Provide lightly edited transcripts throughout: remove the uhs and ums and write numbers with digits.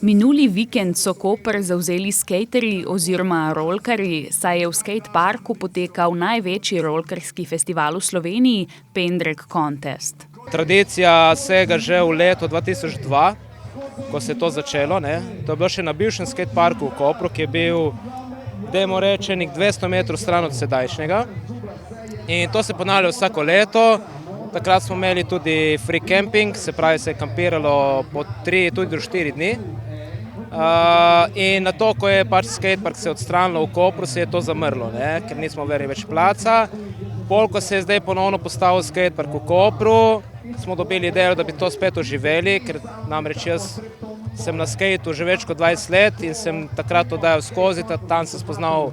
Minuli vikend so Koper zavzeli skejterji oziroma rolkarji, saj je v skateparku potekal največji rolkarski festival v Sloveniji, Pendrek Contest. Tradicija sega že v letu 2002, ko se je to začelo. To je bilo še na bivšem skateparku v Kopru, ki je bil, dajmo reči, 200 metrov stran od sedajšnjega. In to se ponavlja vsako leto. Takrat smo imeli tudi free camping, se pravi, se je kampiralo po 3, tudi do 4 dni. In na to, ko je skatepark se odstranilo v Kopru, se je to zamrlo, ker nismo imeli več placa. Ko se je zdaj ponovno postavil skatepark v Kopru, smo dobili idejo, da bi to spet oživeli, ker namreč jaz sem na skateu že več kot 20 let in sem takrat to dajal skozi, tam sem spoznal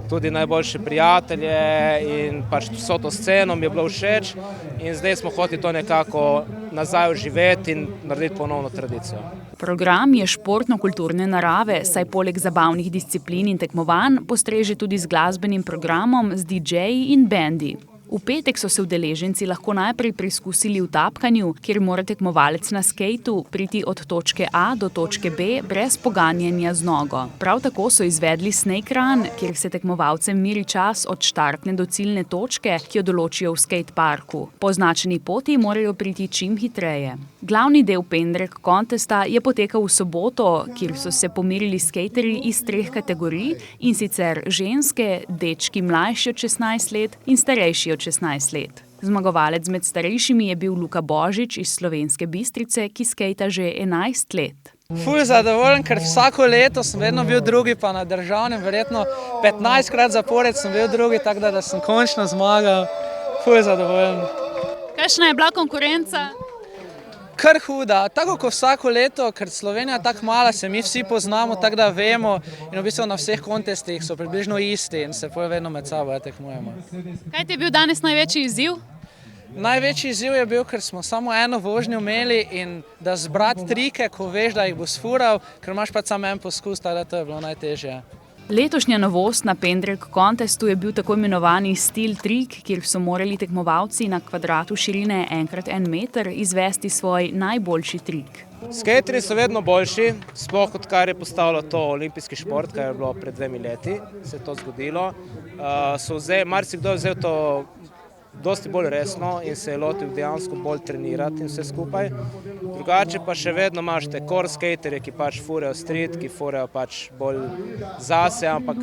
tudi najboljše prijatelje in vso to sceno mi je bilo všeč in zdaj smo hoteli to nekako nazaj oživeti in narediti ponovno tradicijo. Program je športno-kulturne narave, saj poleg zabavnih disciplin in tekmovanj postreže tudi z glasbenim programom, z DJ-ji in bendi. V petek so se udeleženci lahko najprej preizkusili v tapkanju, kjer mora tekmovalec na skejtu priti od točke A do točke B brez poganjanja z nogo. Prav tako so izvedli snake run, kjer se tekmovalcem meri čas od štartne do ciljne točke, ki jo določijo v skateparku. Po označeni poti morajo priti čim hitreje. Glavni del Pendrek Contesta je potekal v soboto, kjer so se pomerili skejterji iz 3 kategorij, in sicer ženske, dečki mlajši od 16 let in starejši od 16 let. Zmagovalec med starejšimi je bil Luka Božič iz Slovenske Bistrice, ki skejta že 11 let. Ful zadovoljen, ker vsako leto sem vedno bil drugi, pa na državnem verjetno 15krat zapored sem bil drugi, tako da sem končno zmagal. Ful zadovoljen. Kakšna je bila konkurenca? Kar huda, tako kot vsako leto, ker Slovenija je tako mala, se mi vsi poznamo, tako da vemo in v bistvu na vseh kontestih so približno isti in se vedno med sabo tekmujemo. Kaj ti je bil danes največji izziv? Največji izziv je bil, ker smo samo eno vožnjo imeli in da zbrati trike, ko veš, da jih bo sfural, ker imaš samo en poskus, tako da to je bilo najtežje. Letošnja novost na Pendrek Contestu je bil tako imenovani stil trik, kjer so morali tekmovalci na kvadratu širine 1x1 meter izvesti svoj najboljši trik. Skaterji so vedno boljši, sploh odkar je postalo to olimpijski šport, kar je bilo pred 2 leti, se je to zgodilo. Marsikdo je vzel to dosti bolj resno in se je lotil dejansko bolj trenirati in vse skupaj. Drugače pa še vedno imaš te core skaterje, ki furejo street, ki furejo bolj zase, ampak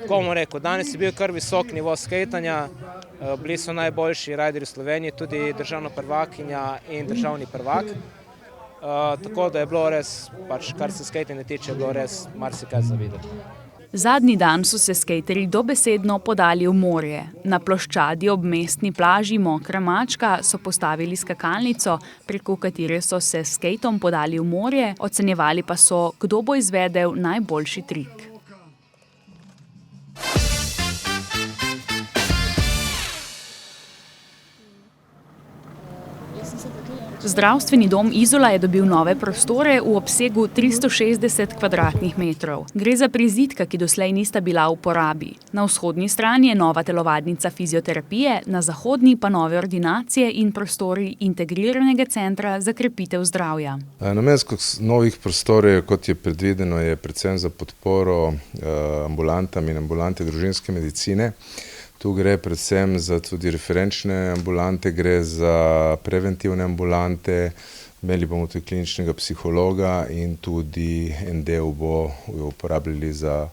komu rekel, danes je bil kar visok nivo skejtanja, bili so najboljši rajderji v Sloveniji, tudi državna prvakinja in državni prvak. Tako da je bilo res, kar se skejtanja tiče, je bilo res marsikaj za videti. Zadnji dan so se skejterji dobesedno podali v morje. Na ploščadi ob mestni plaži Mokra mačka so postavili skakalnico, preko katere so se s skejtom podali v morje, ocenjevali pa so, kdo bo izvedel najboljši trik. Zdravstveni dom Izola je dobil nove prostore v obsegu 360 kvadratnih metrov. Gre za prizidka, ki doslej nista bila v uporabi. Na vzhodni strani je nova telovadnica fizioterapije, na zahodni pa nove ordinacije in prostori integriranega centra za krepitev zdravja. Namen novih prostorov, kot je predvideno, je predvsem za podporo ambulantam in ambulante družinske medicine. Tu gre predvsem za tudi referenčne ambulante, gre za preventivne ambulante, imeli bomo tudi kliničnega psihologa in tudi en del bo uporabljali za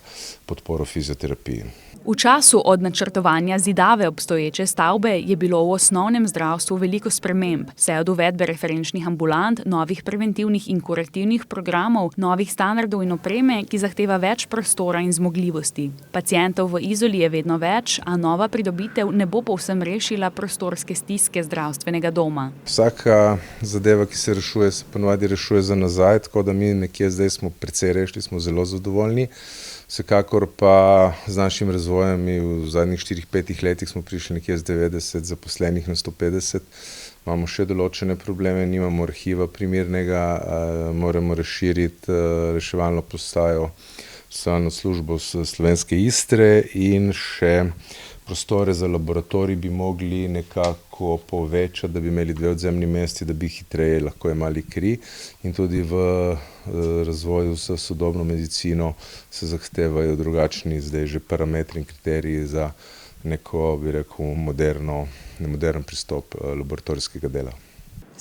podporo fizioterapiji. V času od načrtovanja zidave obstoječe stavbe je bilo v osnovnem zdravstvu veliko sprememb, vse od uvedbe referenčnih ambulant, novih preventivnih in kurativnih programov, novih standardov in opreme, ki zahteva več prostora in zmogljivosti. Pacientov v Izoli je vedno več, a nova pridobitev ne bo povsem rešila prostorske stiske zdravstvenega doma. Vsaka zadeva, ki se rešuje, se ponovadi rešuje za nazaj, tako da mi nekje zdaj smo precej rešili, smo zelo zadovoljni. Vsekakor pa z našim razvojem v zadnjih 4-5 letih smo prišli nekje z 90 zaposlenih na 150. Imamo še določene probleme, nimamo arhiva primernega, moramo razširiti reševalno postajo, socialno službo Slovenske Istre in še prostore za laboratorij bi mogli nekako povečati, da bi imeli 2 odzemni mesti, da bi hitreje lahko jemali kri, in tudi v razvoju s sodobno medicino se zahtevajo drugačni zdaj že parametri in kriteriji za neko, bi rekel, modern pristop laboratorijskega dela.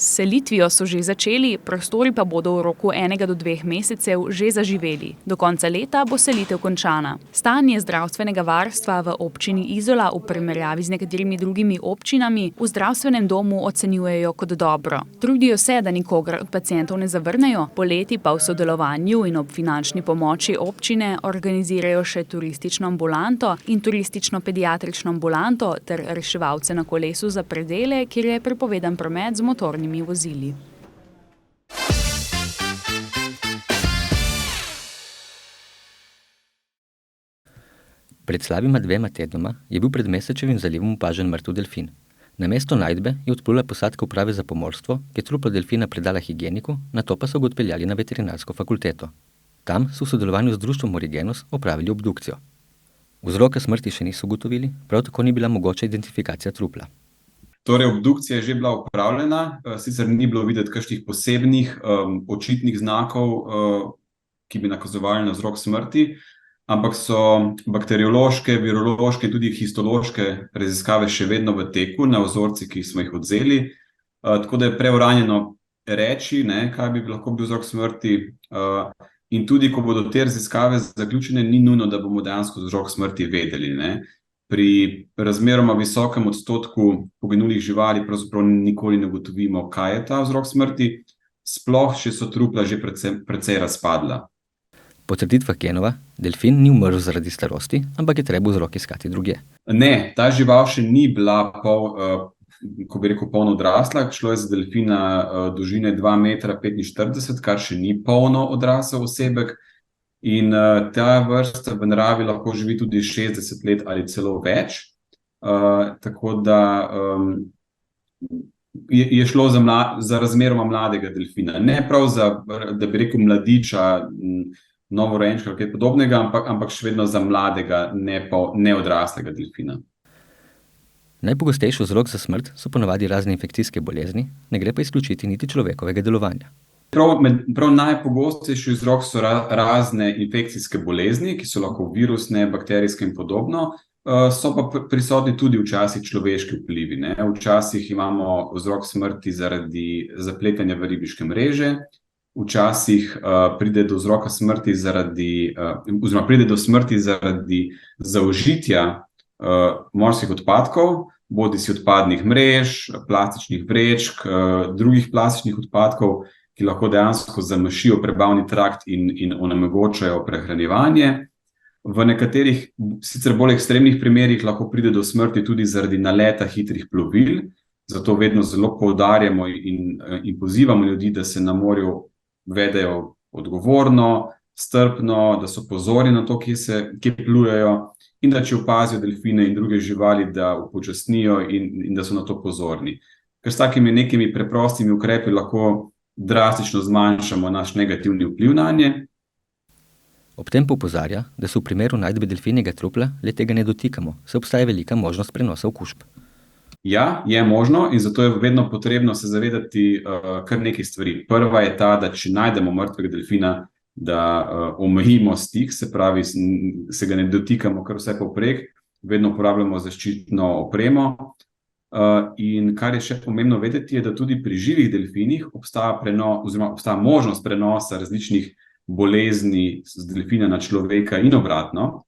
S selitvijo so že začeli, prostori pa bodo v roku 1 do 2 mesecev že zaživeli. Do konca leta bo selitev končana. Stanje zdravstvenega varstva v občini Izola v primerjavi z nekaterimi drugimi občinami v zdravstvenem domu ocenjujejo kot dobro. Trudijo se, da nikogar od pacientov ne zavrnejo, poleti pa v sodelovanju in ob finančni pomoči občine organizirajo še turistično ambulanto in turistično-pediatrično ambulanto ter reševalce na kolesu za predele, kjer je prepovedan promet z motornimi vozili. Pred slabima 2 tednoma je bil pred Mesečevim zalivom opažen mrtev delfin. Na mesto najdbe je odplula posadka uprave za pomorstvo, ki je truplo delfina predala higieniku, nato pa so ga odpeljali na veterinarsko fakulteto. Tam so v sodelovanju z društvom Origenus opravili obdukcijo. Vzroka smrti še niso ugotovili, prav tako ni bila mogoča identifikacija trupla. Torej, obdukcija je že bila opravljena, sicer ni bilo videti kakšnih posebnih očitnih znakov, ki bi nakazovali na vzrok smrti, ampak so bakteriološke, virološke in tudi histološke raziskave še vedno v teku na vzorcih, ki smo jih odvzeli, tako da je preuranjeno reči, kaj bi lahko bil vzrok smrti, in tudi, ko bodo te raziskave zaključene, ni nujno, da bomo dejansko vzrok smrti vedeli, Pri razmeroma visokem odstotku poginulih živali pravzaprav nikoli ne ugotovimo, kaj je ta vzrok smrti, sploh, če so trupla že precej razpadla. Po trditvah Genova, delfin ni umrl zaradi starosti, ampak je treba vzrok iskati drugje. Ne, ta žival še ni bila polno odrasla, šlo je za delfina dolžine 2,45 m, kar še ni polno odrasel osebek. In ta vrsta v naravi lahko živi tudi 60 let ali celo več, tako da je šlo za razmeroma mladega delfina. Ne prav da bi rekel mladiča, novorojenčka ali kaj podobnega, ampak še vedno za mladega, neodraslega delfina. Najpogostejši vzrok za smrt so ponavadi razne infekcijske bolezni, ne gre pa izključiti niti človekovega delovanja. Prav najpogostejši vzrok so razne infekcijske bolezni, ki so lahko virusne, bakterijske in podobno, so pa prisotni tudi včasih človeški vplivi. Včasih imamo vzrok smrti zaradi zapletanja v ribiške mreže, včasih pride do vzroka smrti pride do smrti zaradi zaužitja morskih odpadkov, bodisi odpadnih mrež, plastičnih vrečk, drugih plastičnih odpadkov, ki lahko dejansko zamašijo prebavni trakt in onemogočajo prehranjevanje. V nekaterih, sicer bolj ekstremnih primerih, lahko pride do smrti tudi zaradi naleta hitrih plovil, zato vedno zelo poudarjamo in pozivamo ljudi, da se na morju vedejo odgovorno, strpno, da so pozorni na to, kje plujejo, in da če opazijo delfine in druge živali, da upočasnijo in da so na to pozorni. Ker s takimi nekimi preprostimi ukrepi lahko drastično zmanjšamo naš negativni vpliv nanje. Ob tem pa opozarja, da se v primeru najdbe delfinjega trupla le tega ne dotikamo, saj obstaja velika možnost prenosa okužb. Ja, je možno in zato je vedno potrebno se zavedati kar nekaj stvari. Prva je ta, da če najdemo mrtvega delfina, da omejimo stik, se pravi, se ga ne dotikamo kar vse povprek, vedno uporabljamo zaščitno opremo. In kar je še pomembno vedeti, je, da tudi pri živih delfinih obstaja možnost prenosa različnih bolezni z delfina na človeka in obratno.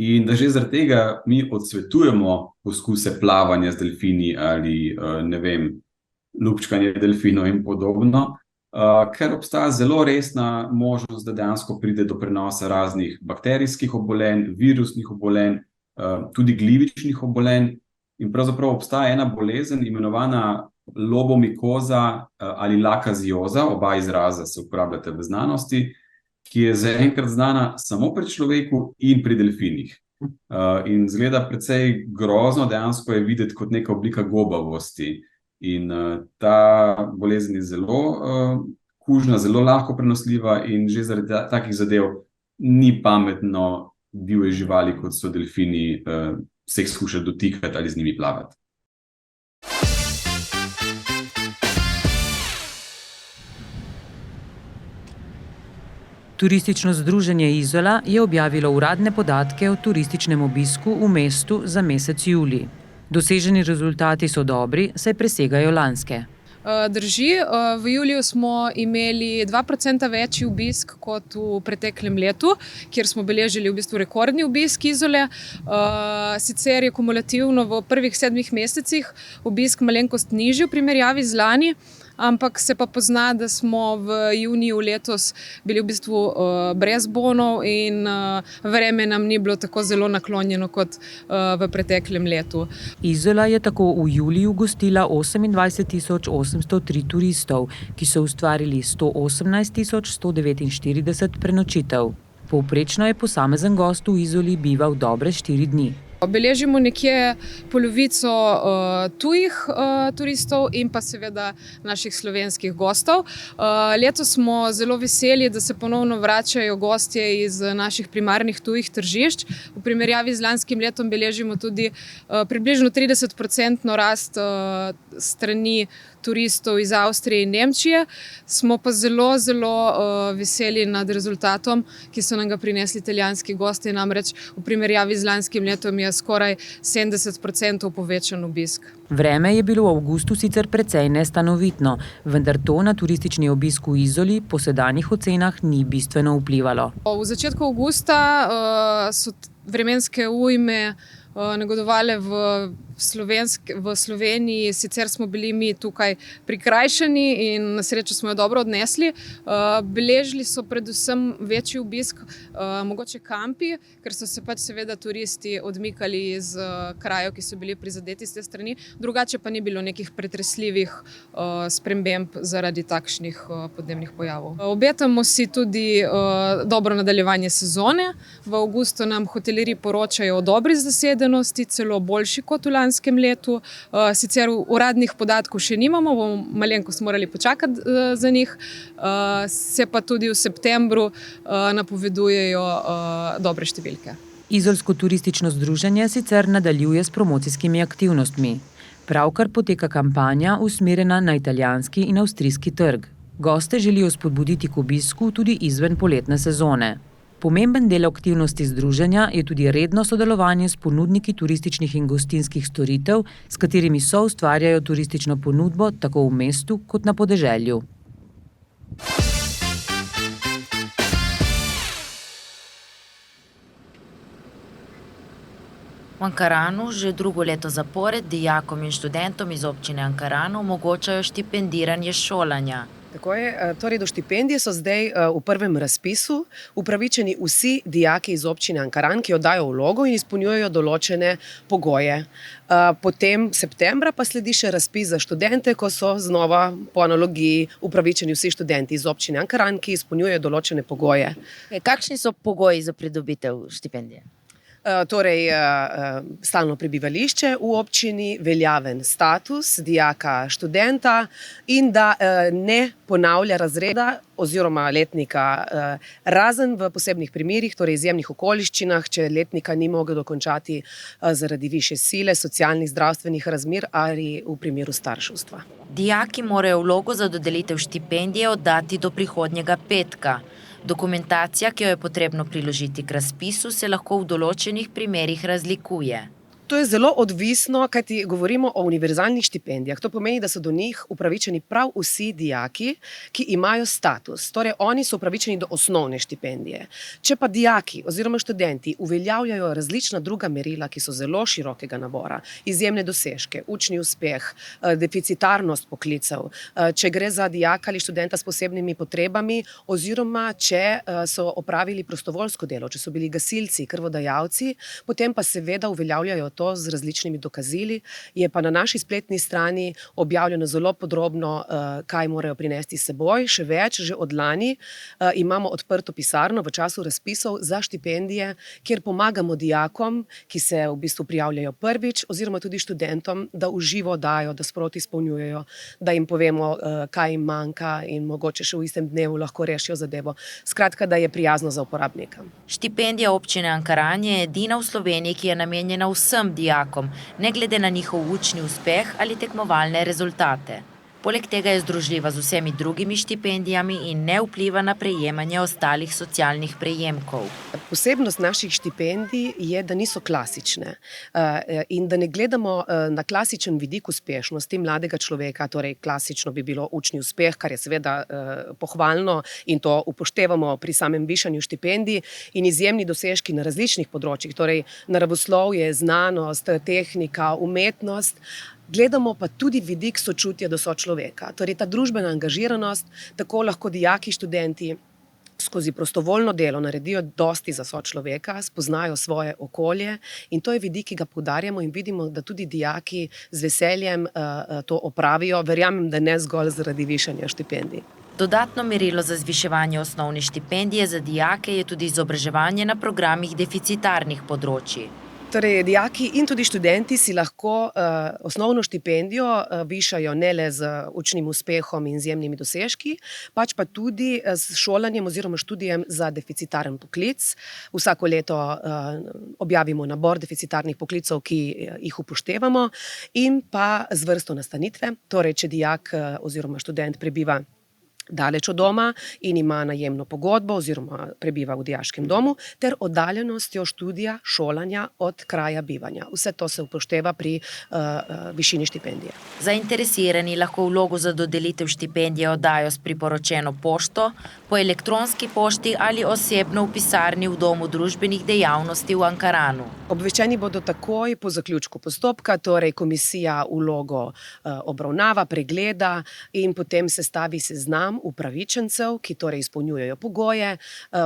In da že zaradi tega mi odsvetujemo poskuse plavanja z delfini ali, lupčkanje delfinov in podobno, ker obstaja zelo resna možnost, da dejansko pride do prenosa raznih bakterijskih obolenj, virusnih obolenj, tudi glivičnih obolenj. In pravzaprav obstaja ena bolezen, imenovana lobomikoza ali lakazioza, oba izraza se uporabljata v znanosti, ki je zaenkrat znana samo pri človeku in pri delfinih. In izgleda precej grozno, dejansko je videti kot neka oblika gobavosti. In ta bolezen je zelo kužna, zelo lahko prenosljiva in že zaradi takih zadev ni pametno divje živali, kot so delfini, vseh skušati dotikati ali z njimi plavati. Turistično združenje Izola je objavilo uradne podatke o turističnem obisku v mestu za mesec julij. Doseženi rezultati so dobri, saj presegajo lanske. Drži, v juliju smo imeli 2% večji obisk kot v preteklem letu, kjer smo beležili v bistvu rekordni obisk Izole. Sicer je kumulativno v prvih 7 mesecih obisk malenkost nižji v primerjavi z lani, ampak se pa pozna, da smo v juniju letos bili v bistvu brez bonov in vreme nam ni bilo tako zelo naklonjeno kot v preteklem letu. Izola je tako v juliju gostila 28.803 turistov, ki so ustvarili 118.149 prenočitev. Povprečno je posamezen gost v Izoli bival dobre 4 dni. Beležimo nekje polovico tujih turistov in pa seveda naših slovenskih gostov. Letos smo zelo veseli, da se ponovno vračajo gostje iz naših primarnih tujih tržišč. V primerjavi z lanskim letom beležimo tudi približno 30% rast strani turistov iz Avstrije in Nemčije. Smo pa zelo, zelo veseli nad rezultatom, ki so nam ga prinesli italijanski gosti, namreč v primerjavi z lanskim letom je skoraj 70% povečan obisk. Vreme je bilo v avgustu sicer precej nestanovitno, vendar to na turistični obisk v Izoli po sedanjih ocenah ni bistveno vplivalo. V začetku avgusta so vremenske ujme negodovale v Sloveniji, sicer smo bili mi tukaj prikrajšani in na srečo smo jo dobro odnesli. Beležili so predvsem večji obisk, mogoče kampi, ker so se pač seveda turisti odmikali iz krajev, ki so bili prizadeti z te strani. Drugače pa ni bilo nekih pretresljivih sprememb zaradi takšnih podnebnih pojavov. Obetamo si tudi dobro nadaljevanje sezone. V avgustu nam hotelirji poročajo o dobri zasedenosti, celo boljši kot v lanskem letu. Sicer uradnih podatkov še nimamo, bomo malenkost morali počakati za njih. Se pa tudi v septembru napovedujejo dobre številke. Izolsko turistično združenje sicer nadaljuje s promocijskimi aktivnostmi. Pravkar poteka kampanja usmerjena na italijanski in avstrijski trg. Goste želijo spodbuditi k obisku tudi izven poletne sezone. Pomemben del aktivnosti združenja je tudi redno sodelovanje s ponudniki turističnih in gostinskih storitev, s katerimi soustvarjajo turistično ponudbo tako v mestu kot na podeželju. V Ankaranu že drugo leto zapored dijakom in študentom iz občine Ankaran omogočajo štipendiranje šolanja. Tako je, torej do štipendije so zdaj v prvem razpisu upravičeni vsi dijaki iz občine Ankaran, ki oddajo vlogo in izpolnjujejo določene pogoje. Potem septembra pa sledi še razpis za študente, ko so znova po analogiji upravičeni vsi študenti iz občine Ankaran, ki izpolnjujejo določene pogoje. Kakšni so pogoji za pridobitev štipendije? Torej, stalno prebivališče v občini, veljaven status dijaka študenta in da ne ponavlja razreda oziroma letnika, razen v posebnih primerih, torej izjemnih okoliščinah, če letnika ni mogel dokončati zaradi višje sile, socialnih, zdravstvenih razmer ali v primeru starševstva. Dijaki morajo vlogo za dodelitev štipendije oddati do prihodnjega petka. Dokumentacija, ki jo je potrebno priložiti k razpisu, se lahko v določenih primerih razlikuje. To je zelo odvisno, kajti govorimo o univerzalnih štipendijah. To pomeni, da so do njih upravičeni prav vsi dijaki, ki imajo status. Torej, oni so upravičeni do osnovne štipendije. Če pa dijaki oziroma študenti uveljavljajo različna druga merila, ki so zelo širokega nabora, izjemne dosežke, učni uspeh, deficitarnost poklicev, če gre za dijaka ali študenta s posebnimi potrebami, oziroma če so opravili prostovoljsko delo, če so bili gasilci, krvodajalci, potem pa seveda uveljavljajo to z različnimi dokazili. Je pa na naši spletni strani objavljeno zelo podrobno, kaj morajo prinesti s seboj. Še več, že od lani imamo odprto pisarno v času razpisov za štipendije, kjer pomagamo dijakom, ki se v bistvu prijavljajo prvič, oziroma tudi študentom, da v živo dajo, da sproti izpolnjujejo, da jim povemo, kaj jim manjka in mogoče še v istem dnevu lahko rešijo zadevo. Skratka, da je prijazno za uporabnika. Štipendija občine Ankaran je edina v Sloveniji, ki je namenjena vsem vsem dijakom, ne glede na njihov učni uspeh ali tekmovalne rezultate. Poleg tega je združljiva z vsemi drugimi štipendijami in ne vpliva na prejemanje ostalih socialnih prejemkov. Posebnost naših štipendij je, da niso klasične in da ne gledamo na klasičen vidik uspešnosti mladega človeka, torej klasično bi bilo učni uspeh, kar je seveda pohvalno in to upoštevamo pri samem višanju štipendij, in izjemni dosežki na različnih področjih, torej naravoslovje, znanost, tehnika, umetnost. Gledamo pa tudi vidik sočutja do sočloveka, torej ta družbena angažiranost, tako lahko dijaki, študenti skozi prostovoljno delo naredijo dosti za sočloveka, spoznajo svoje okolje in to je vidik, ki ga poudarjamo in vidimo, da tudi dijaki z veseljem to opravijo, verjamem, da ne zgolj zaradi višanja štipendij. Dodatno merilo za zviševanje osnovne štipendije za dijake je tudi izobraževanje na programih deficitarnih področij. Torej, dijaki in tudi študenti si lahko osnovno štipendijo višajo ne le z učnim uspehom in izjemnimi dosežki, pač pa tudi s šolanjem oziroma študijem za deficitaren poklic. Vsako leto objavimo nabor deficitarnih poklicov, ki jih upoštevamo, in pa z vrsto nastanitve. Torej, če dijak oziroma študent prebiva daleč od doma in ima najemno pogodbo oziroma prebiva v dijaškem domu, ter oddaljenostjo študija, šolanja od kraja bivanja. Vse to se upošteva pri višini štipendije. Zainteresirani lahko vlogo za dodelitev štipendije oddajo s priporočeno pošto, po elektronski pošti ali osebno v pisarni v Domu družbenih dejavnosti v Ankaranu. Obveščeni bodo takoj po zaključku postopka, torej komisija vlogo obravnava, pregleda in potem sestavi seznam upravičencev, ki torej izpolnjujejo pogoje,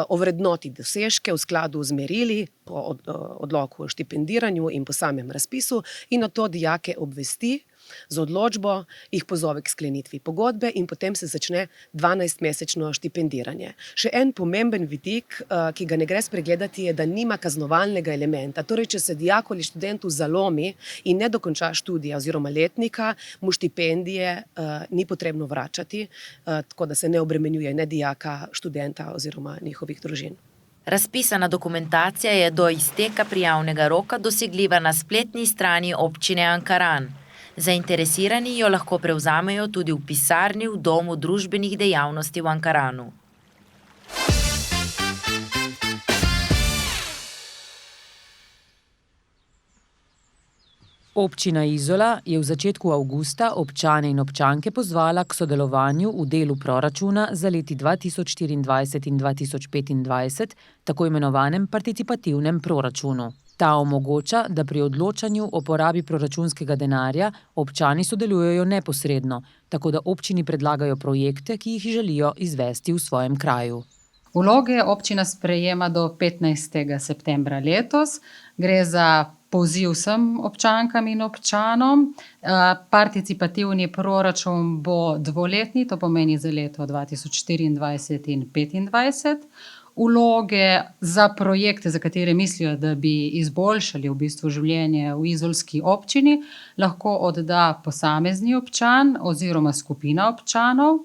ovrednoti dosežke v skladu z merili po odloku o štipendiranju in po samem razpisu in nato dijake obvesti z odločbo, jih pozove k sklenitvi pogodbe in potem se začne 12-mesečno štipendiranje. Še en pomemben vidik, ki ga ne gre spregledati, je, da nima kaznovalnega elementa. Torej, če se dijaku ali študentu zalomi in ne dokonča študija oziroma letnika, mu štipendije ni potrebno vračati, tako da se ne obremenjuje ne dijaka, študenta oziroma njihovih družin. Razpisana dokumentacija je do izteka prijavnega roka dosegljiva na spletni strani občine Ankaran. Zainteresirani jo lahko prevzamejo tudi v pisarni v Domu družbenih dejavnosti v Ankaranu. Občina Izola je v začetku avgusta občane in občanke pozvala k sodelovanju v delu proračuna za leti 2024 in 2025, tako imenovanem participativnem proračunu. Ta omogoča, da pri odločanju o porabi proračunskega denarja občani sodelujejo neposredno, tako da občini predlagajo projekte, ki jih želijo izvesti v svojem kraju. Vloge občina sprejema do 15. septembra letos. Gre za poziv vsem občankam in občanom. Participativni proračun bo dvoletni, to pomeni za leto 2024 in 2025. Vloge za projekte, za katere mislijo, da bi izboljšali v bistvu življenje v izolski občini, lahko odda posamezni občan oziroma skupina občanov,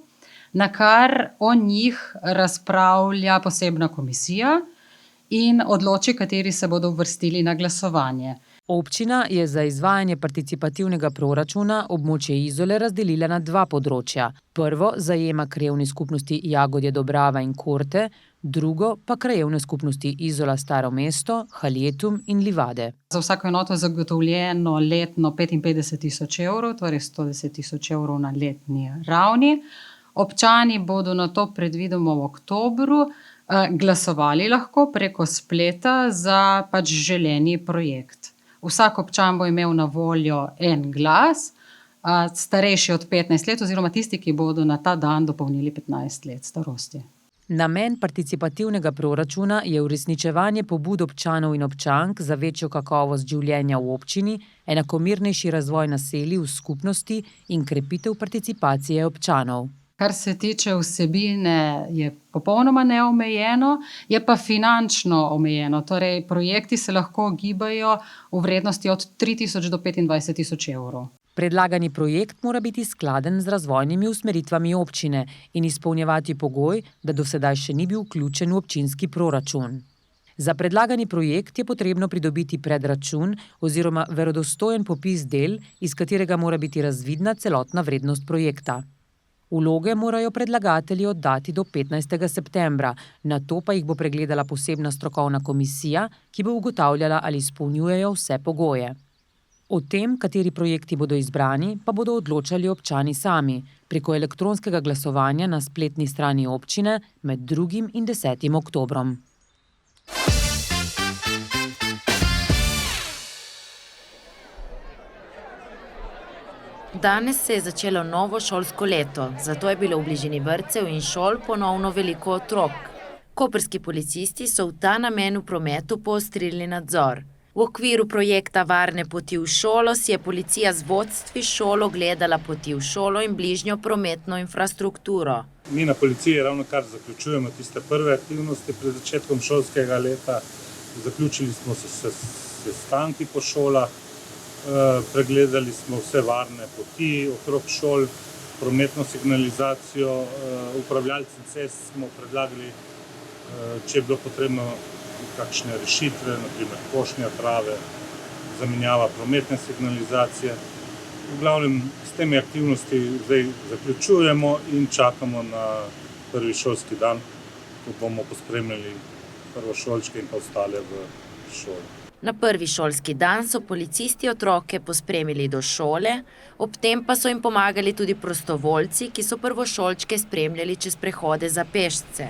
na kar o njih razpravlja posebna komisija in odloči, kateri se bodo uvrstili na glasovanje. Občina je za izvajanje participativnega proračuna območje Izole razdelila na dva področja. Prvo zajema krajevne skupnosti Jagodje, Dobrava in Korte, drugo pa krajevne skupnosti Izola, Staro mesto, Haljetum in Livade. Za vsako enoto je zagotovljeno letno 55.000 evrov, torej 110.000 evrov na letni ravni. Občani bodo na to predvidoma v oktobru glasovali lahko preko spleta za želeni projekt. Vsak občan bo imel na voljo en glas, starejši od 15 let oziroma tisti, ki bodo na ta dan dopolnili 15 let starosti. Namen participativnega proračuna je uresničevanje pobud občanov in občank za večjo kakovost življenja v občini, enakomernejši razvoj naselij v skupnosti in krepitev participacije občanov. Kar se tiče vsebine, je popolnoma neomejeno, je pa finančno omejeno. Torej, projekti se lahko gibajo v vrednosti od 3.000 do 25.000 evrov. Predlagani projekt mora biti skladen z razvojnimi usmeritvami občine in izpolnjevati pogoj, da do sedaj še ni bil vključen v občinski proračun. Za predlagani projekt je potrebno pridobiti predračun oziroma verodostojen popis del, iz katerega mora biti razvidna celotna vrednost projekta. Vloge morajo predlagatelji oddati do 15. septembra, nato pa jih bo pregledala posebna strokovna komisija, ki bo ugotavljala, ali izpolnjujejo vse pogoje. O tem, kateri projekti bodo izbrani, pa bodo odločali občani sami, preko elektronskega glasovanja na spletni strani občine med 2. in 10. oktobrom. Danes se je začelo novo šolsko leto, zato je bilo v bližini vrtcev in šol ponovno veliko otrok. Koprski policisti so v ta namen v prometu poostrili nadzor. V okviru projekta Varne poti v šolo si je policija z vodstvi šol ogledala poti v šolo in bližnjo prometno infrastrukturo. Mi na policiji ravno kar zaključujemo tiste prve aktivnosti pred začetkom šolskega leta. Zaključili smo se sestanki po šolah, pregledali smo vse varne poti okrog šol, prometno signalizacijo, upravljalcem cest smo predlagali, če je bilo potrebno kakšne rešitve, naprimer košnja trave, zamenjava prometne signalizacije. V glavnem s temi aktivnosti zdaj zaključujemo in čakamo na prvi šolski dan, ko bomo pospremljali prvošolčke in pa ostale v šoli. Na prvi šolski dan so policisti otroke pospremili do šole, ob tem pa so jim pomagali tudi prostovoljci, ki so prvošolčke spremljali čez prehode za pešce.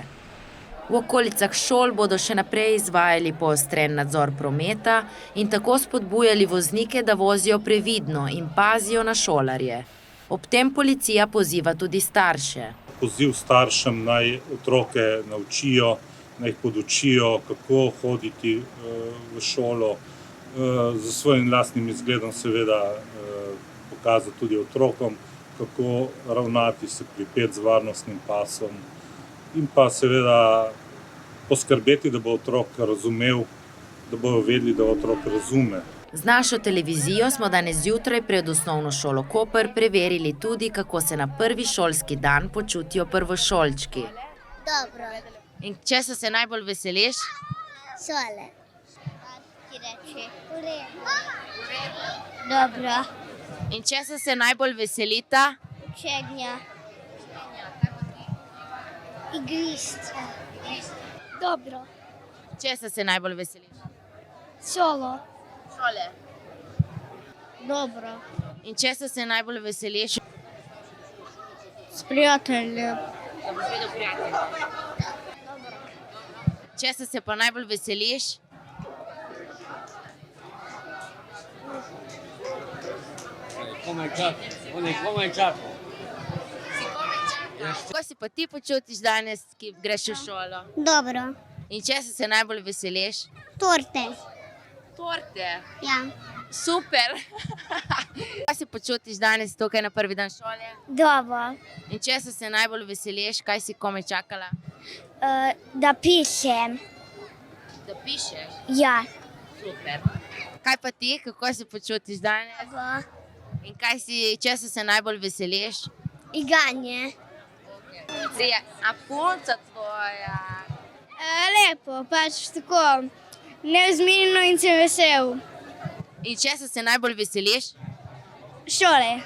V okolicah šol bodo še naprej izvajali poostren nadzor prometa in tako spodbujali voznike, da vozijo previdno in pazijo na šolarje. Ob tem policija poziva tudi starše. Poziv staršem naj otroke naučijo, naj jih podučijo, kako hoditi v šolo, za svojim lastnim izgledom seveda pokazati tudi otrokom, kako ravnati, se pripeti z varnostnim pasom in pa seveda poskrbeti, da bo otrok razumel, da bojo vedeli, da otrok razume. Z našo televizijo smo danes zjutraj pred osnovno šolo Koper preverili tudi, kako se na prvi šolski dan počutijo prvošolčki. Dobro. In česa se najbolj veseliš? Šole. Ti reči? V redu. Dobro. In česa se najbolj veselita? Učenja. Igrišča. Dobro. Česa se najbolj veseliš? Šolo. Šole. Dobro. In česa se najbolj veseliš? S prijateljem. Da boš videl prijatelja. Česa se pa najbolj veseliš? Komaj čakal. Kako si pa ti počutiš danes, ki greš v šolo? Dobro. In česa se najbolj veseliš? Torte. Torte? Ja. Super. Kako si počutiš danes tukaj na prvi dan šole? Dobro. In česa se najbolj veseliš? Kaj si komaj čakala? Da pišem. Da pišeš? Ja. Super. Kaj pa ti, kako se počutiš danes? In česa se najbolj veseliš? Iganje. A punca tvoja? Lepo, pač tako neuzminjeno in sem vesel. In česa se najbolj veseliš? Šole.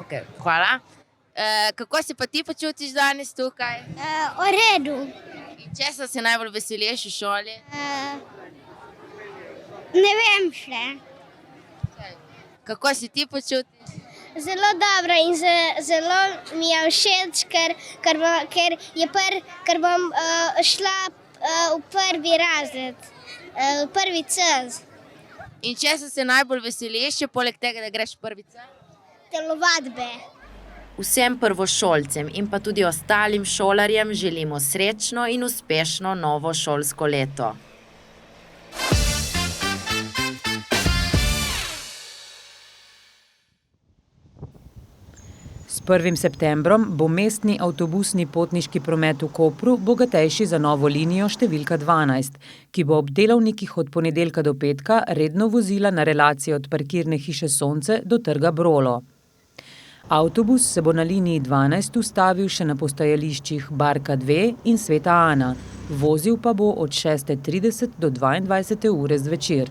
Ok, hvala. Kako se pa ti počutiš danes tukaj? V redu. In česa se najbolj veseliš v šoli? Ne vem še. Kako se ti počutiš? Zelo dobro in zelo mi je všeč, ker bom šla v prvi razred, v prvi C. In česa se najbolj veseliš, poleg tega, da greš v prvi C? Telovadbe. Vsem prvošolcem in pa tudi ostalim šolarjem želimo srečno in uspešno novo šolsko leto. S 1. septembrom bo mestni avtobusni potniški promet v Kopru bogatejši za novo linijo številka 12, ki bo ob delavnikih od ponedeljka do petka redno vozila na relaciji od parkirne hiše Sonce do trga Brolo. Avtobus se bo na liniji 12 ustavil še na postajališčih Barka 2 in Sveta Ana, Vozil pa bo od 6:30 do 22. ure zvečer.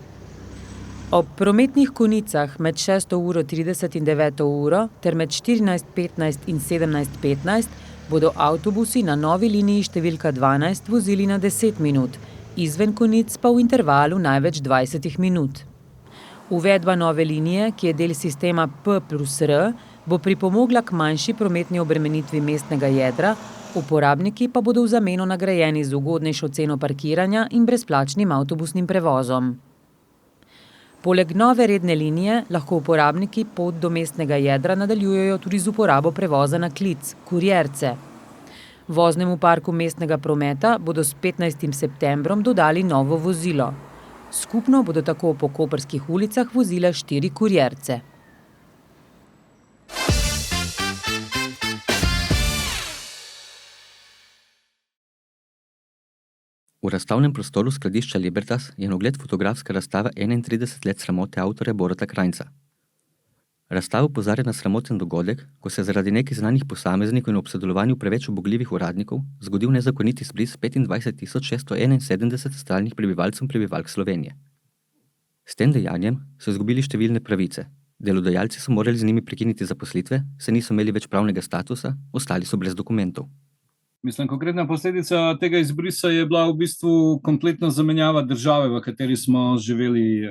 Ob prometnih konicah med 6:30 in 9. uro ter med 14:15 in 17:15 bodo avtobusi na novi liniji številka 12 vozili na 10 minut, izven konic pa v intervalu največ 20 minut. Uvedba nove linije, ki je del sistema P+R, bo pripomogla k manjši prometni obremenitvi mestnega jedra, uporabniki pa bodo v zameno nagrajeni z ugodnejšo ceno parkiranja in brezplačnim avtobusnim prevozom. Poleg nove redne linije lahko uporabniki pot do mestnega jedra nadaljujejo tudi z uporabo prevoza na klic, kurjerce. Voznemu parku mestnega prometa bodo s 15. septembrom dodali novo vozilo. Skupno bodo tako po koprskih ulicah vozile 4 kurjerce. V razstavnem prostoru skladišča Libertas je na ogled fotografska razstava 31 let sramote avtorja Borata Krajnca. Razstava opozarja na sramoten dogodek, ko se je zaradi nekaj znanih posameznikov in ob sodelovanju preveč ubogljivih uradnikov zgodil nezakoniti izbris 25.671 stalnih prebivalcev in prebivalk Slovenije. S tem dejanjem so izgubili številne pravice. Delodajalci so morali z njimi prekiniti zaposlitve, saj niso imeli več pravnega statusa, ostali so brez dokumentov. Mislim, konkretna posledica tega izbrisa je bila v bistvu kompletna zamenjava države, v kateri smo živeli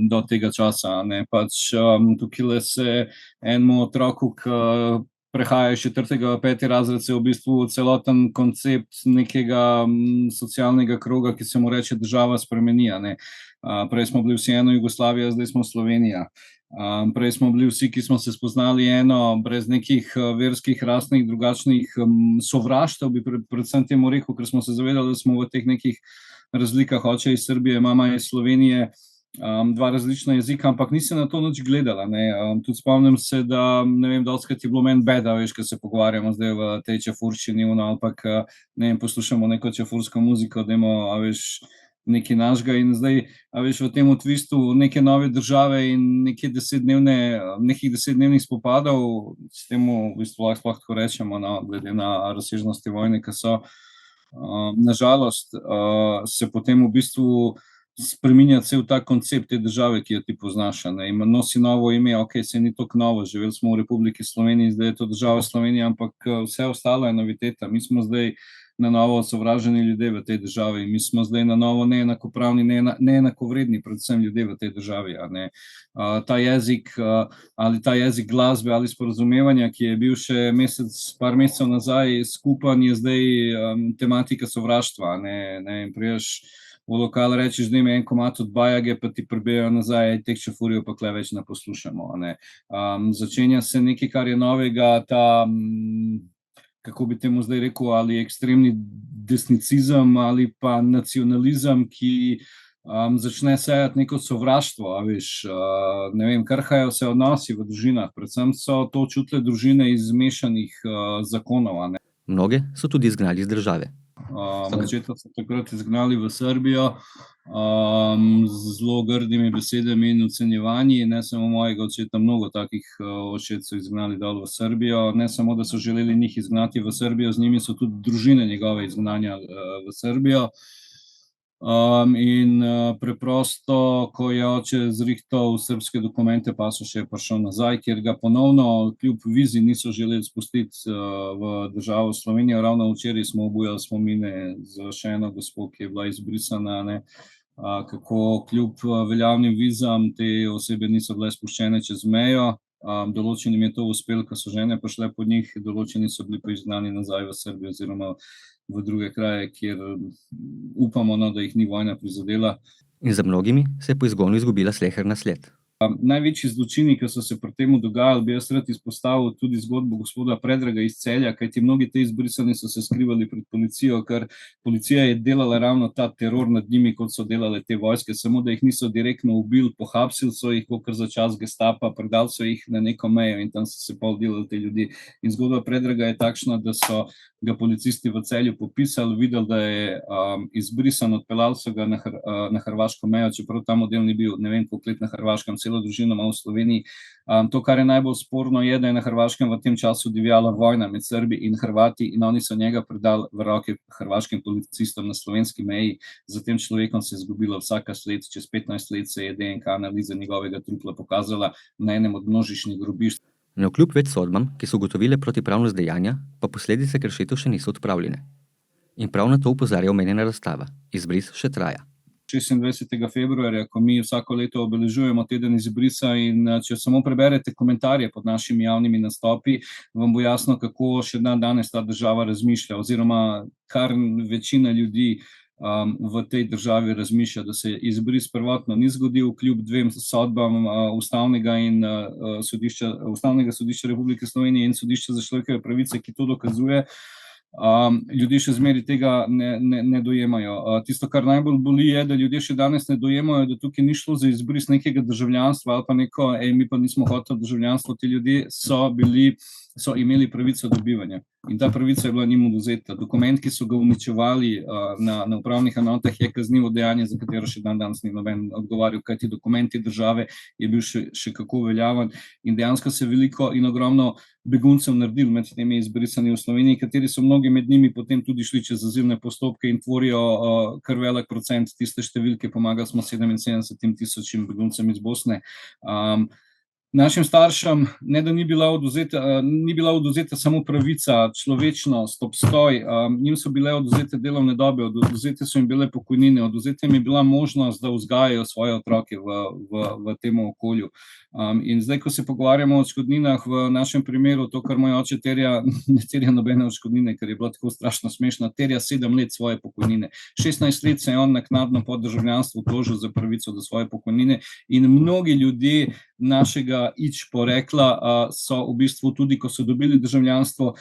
do tega časa. Tukaj se enemu otroku, ki prehaja iz 4. v 5. razred, se v bistvu celoten koncept nekega socialnega kroga, ki se mu reče država, spremeni. Prej smo bili vsi eno Jugoslavija, zdaj smo Slovenija. Prej smo bili vsi, ki smo se spoznali eno, brez nekih verskih, rasnih, drugačnih sovraštev, bi predvsem temu rekel, ker smo se zavedali, da smo v teh nekih razlikah, oče iz Srbije, mama iz Slovenije, dva različna jezika, ampak nisem na to nič gledala. Tudi spomnim se, da ne vem, dostikrat je bilo meni beda, veš, ko se pogovarjamo zdaj v tej čefurščini, ampak ne vem, poslušamo neko čefursko muziko, dajmo, veš, nekaj našega in zdaj, veš, v tem twistu neke nove države in nekih 10-dnevnih spopadov, s temu v bistvu lahko tako rečemo, glede na razsežnosti vojne, ki so, nažalost, se potem v bistvu spreminja cel ta koncept te države, ki jo ti poznaš, in nosi novo ime, se ni toliko novo, živeli smo v Republiki Sloveniji, zdaj je to država Slovenija, ampak vse ostalo je noviteta. Mi smo zdaj na novo sovraženi ljudje v tej državi. Mi smo zdaj na novo neenakopravni, neenakovredni, predvsem ljudje v tej državi. Ta jezik ali ta jezik glasbe ali sporazumevanja, ki je bil še par mesecev nazaj skupen, je zdaj tematika sovraštva. Priješ v lokal, rečeš, da ima en komad od Bajage, pa ti prebejo nazaj, teh čefurijo pa kle več ne poslušamo. Začenja se nekaj, kar je novega, kako bi temu zdaj rekel, ali ekstremni desnicizem ali pa nacionalizem, ki začne sejati neko sovraštvo, ne vem, krhajo se odnosi v družinah, predvsem so to čutile družine iz mešanih zakonov. Mnoge so tudi izgnali iz države. Očeta so takrat izgnali v Srbijo z zelo grdimi besedami in ocenjevanji, ne samo mojega očeta, mnogo takih očet so izgnali dol v Srbijo, ne samo, da so želeli njih izgnati v Srbijo, z njimi so tudi družine njegove izgnanja v Srbijo. In preprosto, ko je oče zrihtal srbske dokumente, pa so še prišel nazaj, kjer ga ponovno kljub vizi niso želeli spustiti v državo Slovenijo. Ravno včeraj smo obujali spomine za še eno gospo, ki je bila izbrisana, kako kljub veljavnim vizam te osebe niso bile spuščene čez mejo. Določenim je to uspelo, ko so žene prišle po njih, določeni so bili pa izgnani nazaj v Srbijo oziroma v druge kraje, kjer upamo, da jih ni vojna prizadela. In za mnogimi se je po izgonu izgubila sleherna sled. Največji zločini, ki so se pri tem dogajali, bi jaz rad izpostavil tudi zgodbo gospoda Predraga iz Celja, kajti mnogi te izbrisani so se skrivali pred policijo, ker policija je delala ravno ta teror nad njimi, kot so delale te vojske, samo da jih niso direktno ubili, pohapsili so jih, kakor za čas gestapa, predali so jih na neko mejo in tam so se pol delali te ljudi. In zgodba Predraga je takšna, da so ga policisti v Celju popisali, videli, da je izbrisan, odpeljali so ga na hrvaško mejo, čeprav ta model ni bil, ne vem, koliko let na Hrvaškem, celo družino ima v Sloveniji. To, kar je najbolj sporno, je, da je na Hrvaškem v tem času divjala vojna med Srbi in Hrvati in oni so njega predali v roke hrvaškim policistom na slovenski meji. Za tem človekom se je izgubila vsaka sled, čez 15 let se je DNK analiza njegovega trupla pokazala na enem od množičnih grobišč. Navkljub več sodbam, ki so ugotovile protipravnost dejanja, pa posledice kršitev še niso odpravljene. In prav na to opozarja omenjena razstava. Izbris še traja. 26. februarja, ko mi vsako leto obeležujemo teden izbrisa in če samo preberete komentarje pod našimi javnimi nastopi, vam bo jasno, kako še danes ta država razmišlja, oziroma kar večina ljudi v tej državi razmišlja, da se izbris prvotno ni zgodil, kljub dvem sodbam Ustavnega sodišča Republike Slovenije in sodišča za človekove pravice, ki to dokazuje. Ljudje še zmeraj tega ne dojemajo. Tisto, kar najbolj boli, je, da ljudje še danes ne dojemajo, da tukaj ni šlo za izbris nekega državljanstva ali pa neko, mi pa nismo hoteli državljanstvo. Ti ljudje so imeli pravico do bivanja in ta pravica je bila njim odvzeta. Dokument, ki so ga uničevali na upravnih enotah, je kaznivo dejanje, za katero še danes ni noben odgovarjal, kajti dokument te države je bil še kako veljaven in dejansko se veliko in ogromno beguncev naredili med temi izbrisani v Sloveniji, kateri so mnogi med njimi potem tudi šli čez azilne postopke in tvorijo kar velik procent tiste številke. Pomagali smo 77,000 beguncem iz Bosne. Našim staršem ne da ni bila odvzeta samo pravica, človečnost, obstoj, njim so bile odvzete delovne dobe, odvzete so jim bile pokojnine, odvzeta jim je bila možnost, da vzgajajo svoje otroke v tem okolju. In zdaj, ko se pogovarjamo o odškodninah, v našem primeru to, kar moj oče terja, ne terja nobene odškodnine, ker je bilo tako strašno smešno, terja 7 let svoje pokojnine. 16 let se je on naknadno po državljanstvu tožil za pravico do svoje pokojnine in mnogi ljudje našega porekla so v bistvu tudi, ko so dobili državljanstvo,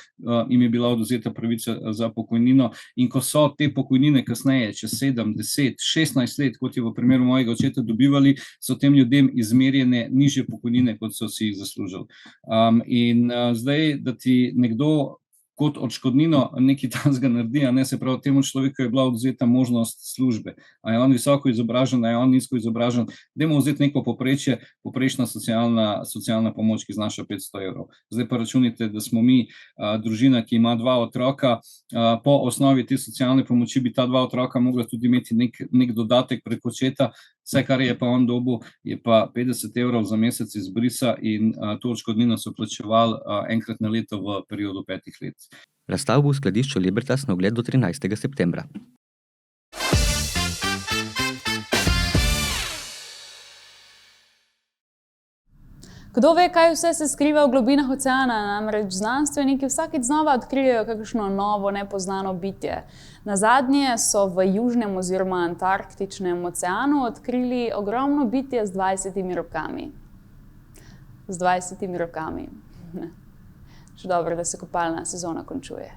jim je bila odvzeta pravica za pokojnino in ko so te pokojnine kasneje, čez 7, 10, 16 let, kot je v primeru mojega očeta dobivali, so tem ljudem izmerjene nižje pokojnine, kot so si jih zaslužili. In zdaj, da ti nekdo kot odškodnino nekaj takega naredi, se pravi, temu človeku je bila odvzeta možnost službe. A je on visoko izobražen, a je on nizko izobražen, dajmo vzeti neko povprečje, povprečna socialna pomoč, ki znaša 500 evrov. Zdaj pa računite, da smo mi družina, ki ima 2 otroka, po osnovi te socialne pomoči bi ta 2 otroka mogla tudi imeti nek dodatek prek očeta, vse, kar je pa on dobil, je pa 50 evrov za mesec izbrisa in to odškodnino so plačevali enkrat na leto v periodu 5 let. Razstava bo v skladišču Libertas na ogled do 13. septembra. Kdo ve, kaj vse se skriva v globinah oceana, namreč znanstveniki vsakič znova odkrijejo kakšno novo, nepoznano bitje. Nazadnje so v južnem oziroma antarktičnem oceanu odkrili ogromno bitje z 20 rokami. Z 20 rokami. Še dobro, da se kopalna sezona končuje.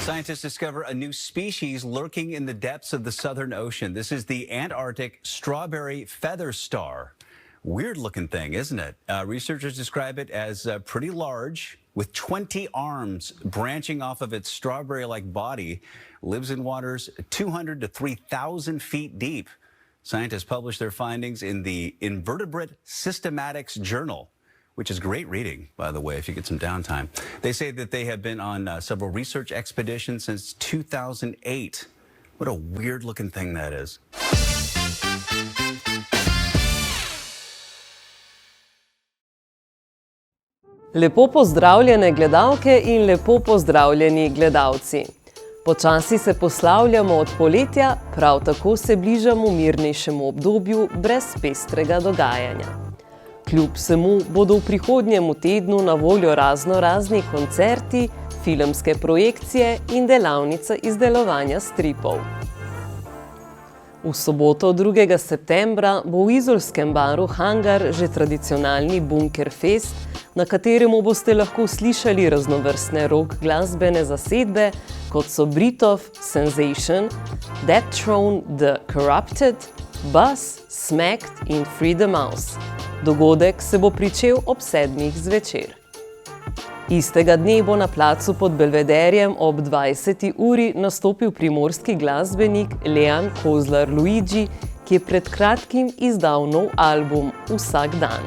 Scientists discover a new species lurking in the depths of the Southern Ocean. This is the Antarctic strawberry feather star. Weird looking thing, isn't it? Researchers describe it as pretty large, with 20 arms branching off of its strawberry-like body, lives in waters 200 to 3,000 feet deep. Scientists published their findings in the Invertebrate Systematics Journal, which is great reading, by the way, if you get some downtime. They say that they have been on several research expeditions since 2008. What a weird looking thing that is. Lepo pozdravljene gledalke in lepo pozdravljeni gledalci. Počasi se poslavljamo od poletja, prav tako se bližamo mirnejšemu obdobju brez pestrega dogajanja. Kljub vsemu bodo v prihodnjem tednu na voljo raznorazni koncerti, filmske projekcije in delavnica izdelovanja stripov. V soboto 2. septembra bo v izolskem baru Hangar že tradicionalni Bunker Fest, na kateremu boste lahko slišali raznovrstne rock glasbene zasedbe, kot so Britov, Sensation, Dead Throne, The Corrupted, Buzz, Smacked in Free the Mouse. Dogodek se bo pričel ob 7. zvečer. Istega dne bo na placu pod Belvederjem ob 20. uri nastopil primorski glasbenik Lejan Kozlar Luigi, ki je pred kratkim izdal nov album Vsak dan.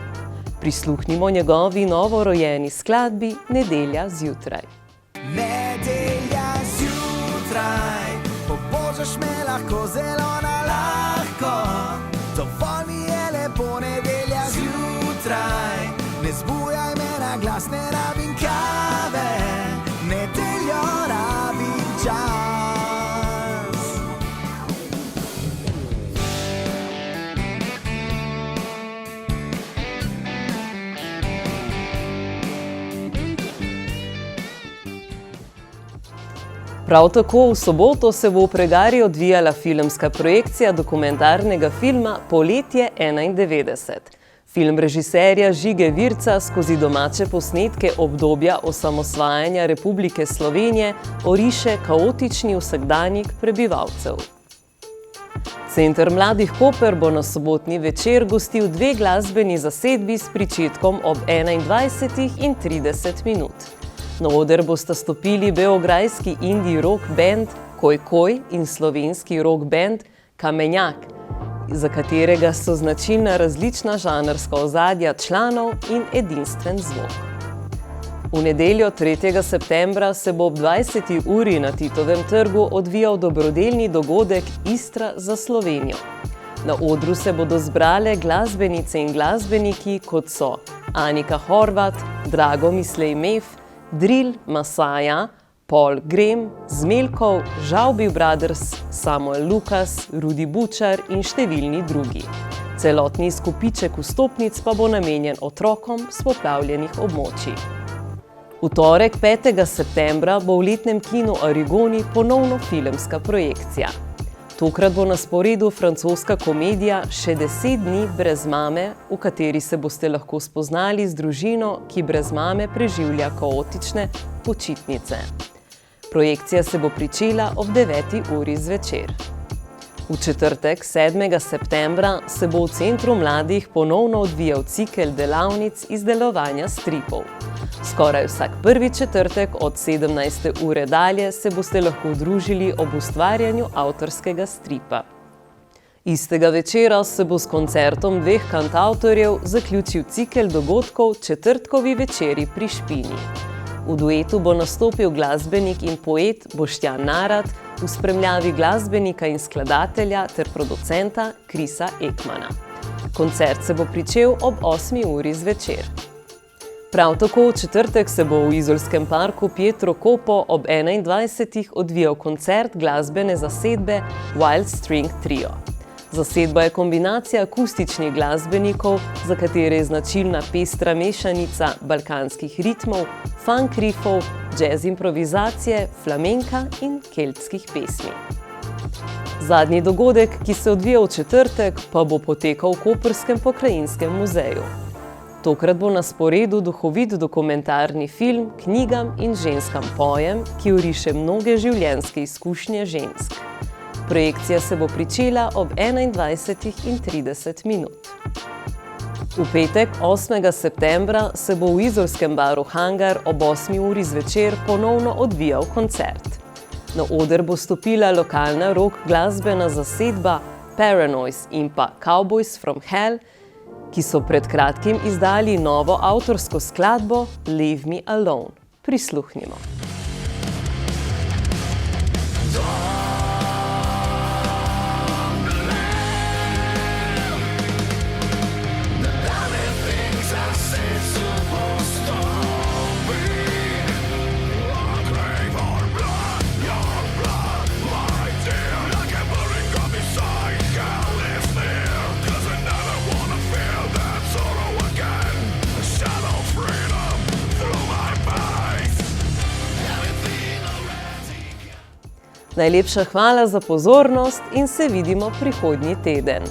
Prisluhnimo njegovi novorojeni skladbi Nedelja zjutraj. Nedelja zjutraj, pobožaš me lahko zelo na lahko. Dovolj mi je lepo nedelja zjutraj, ne zbujaj me na glas, ne rabim kave, nedeljo rabim čas. Prav tako v soboto se bo v Pregari odvijala filmska projekcija dokumentarnega filma Poletje 91. Film režiserja Žige Virca skozi domače posnetke obdobja osamosvajanja Republike Slovenije oriše kaotični vsakdanjik prebivalcev. Center Mladih Koper bo na sobotni večer gostil 2 glasbeni zasedbi s pričetkom ob 21:30 minut. Na oder bosta stopili beograjski indie rock band Koj Koj in slovenski rock band Kamenjak, za katerega so značilna različna žanrska ozadja članov in edinstven zvok. V nedeljo 3. septembra se bo ob 20. uri na Titovem trgu odvijal dobrodelni dogodek Istra za Slovenijo. Na odru se bodo zbrale glasbenice in glasbeniki, kot so Anika Horvat, Drago Mislej Mef, Drill, Masaja, Paul Grem, Zmelkov, Žavbi Brothers, Samuel Lukas, Rudi Bučar in številni drugi. Celotni skupiček vstopnic pa bo namenjen otrokom s poplavljenih območij. V torek 5. septembra bo v letnem kinu Arigoni ponovno filmska projekcija. Tokrat bo na sporedu francoska komedija Še 10 dni brez mame, v kateri se boste lahko spoznali z družino, ki brez mame preživlja kaotične počitnice. Projekcija se bo pričela ob 9. uri zvečer. V četrtek, 7. septembra, se bo v Centru mladih ponovno odvijal cikel delavnic izdelovanja stripov. Skoraj vsak prvi četrtek od 17. ure dalje se boste lahko družili ob ustvarjanju avtorskega stripa. Istega večera se bo s koncertom 2 kantavtorjev zaključil cikel dogodkov Četrtkovi večeri pri Špini. V duetu bo nastopil glasbenik in poet Boštjan Narat v spremljavi glasbenika in skladatelja ter producenta Krisa Ekmana. Koncert se bo pričel ob 8. uri zvečer. Prav tako v četrtek se bo v izolskem parku Pietro Kopo ob 21. odvijal koncert glasbene zasedbe Wild String Trio. Zasedba je kombinacija akustičnih glasbenikov, za katere je značilna pestra mešanica balkanskih ritmov, funk riffov, jazz improvizacije, flamenka in keltskih pesmi. Zadnji dogodek, ki se odvija v četrtek, pa bo potekal v Koprskem pokrajinskem muzeju. Tokrat bo na sporedu duhovit dokumentarni film Knjigam in ženskam pojem, ki oriše mnoge življenjske izkušnje žensk. Projekcija se bo pričela ob 21:30 minut. V petek, 8. septembra, se bo v izolskem baru Hangar ob 8. uri zvečer ponovno odvijal koncert. Na oder bo stopila lokalna rock glasbena zasedba Paranoise in pa Cowboys from Hell, ki so pred kratkim izdali novo avtorsko skladbo Leave Me Alone. Prisluhnimo. Najlepša hvala za pozornost in se vidimo prihodnji teden.